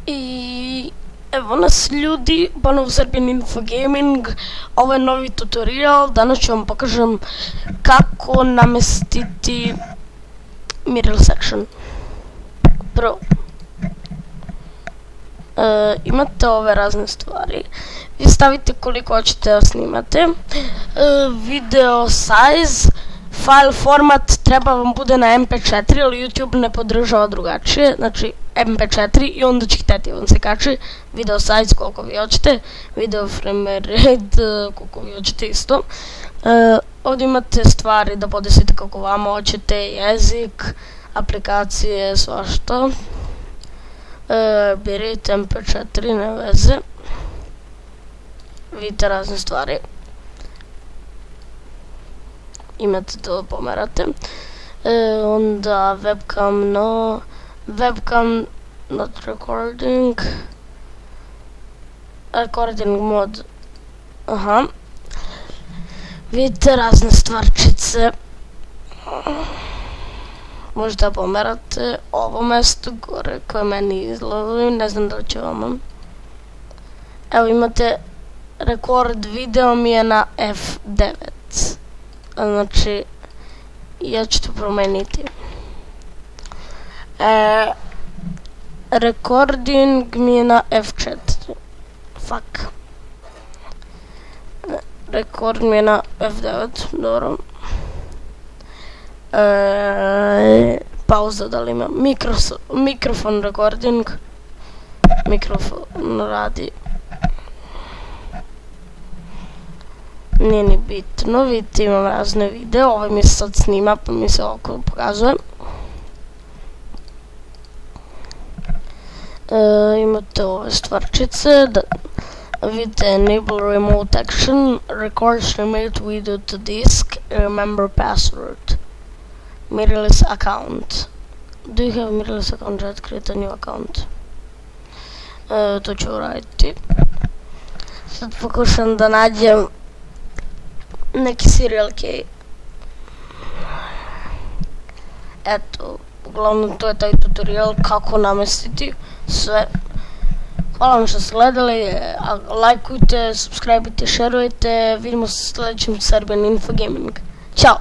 I evo nas ljudi, ponovo Serbian Info Gaming. Ovo je novi tutorial, danas ću vam pokažem kako namestiti Mirror Section. Prvo, imate ove razne stvari, vi stavite koliko hoćete da snimate, video size, file format treba vam bude na mp4, ali YouTube ne podržava drugačije, znači mp4 i onda će hteti vam se kači, video size koliko vi hoćete, video frame rate koliko vi hoćete isto. Ovdje imate stvari da podesite kako vama hoćete, jezik, aplikacije, svašta. Birajte mp4, ne veze, vidite razne stvari, imate to da pomerate. Onda webcam not recording, recording mode, aha, vidite razne stvarčice, možda pomerate ovo mesto gore koje meni izgleda, ne znam da li će vama. Evo imate record video mi je na F9, znači ja ću to promeniti. Recording mi je na F4, fuck. Record mi je na F9, dobro. Pauza, da li ima mikrofon recording, mikrofon radi, nije ni bitno, vidite imam razne videe, ovaj mi se sad snima pa mi se ovako pokazuje. Imate ove stvarčice, vidite enable remote action, records remote video to disk, remember password. Mirrorless account. Do you have mirrorless account? Let's create a new account. To ću uraditi. Sad pokušam da nađem neki serial key. Eto, uglavnom to je taj tutorial kako namestiti sve. Hvala vam što ste gledali, lajkujte, subscribeujte, šerujte, vidimo se u sljedećem Serbian Info Gaming. Ćao!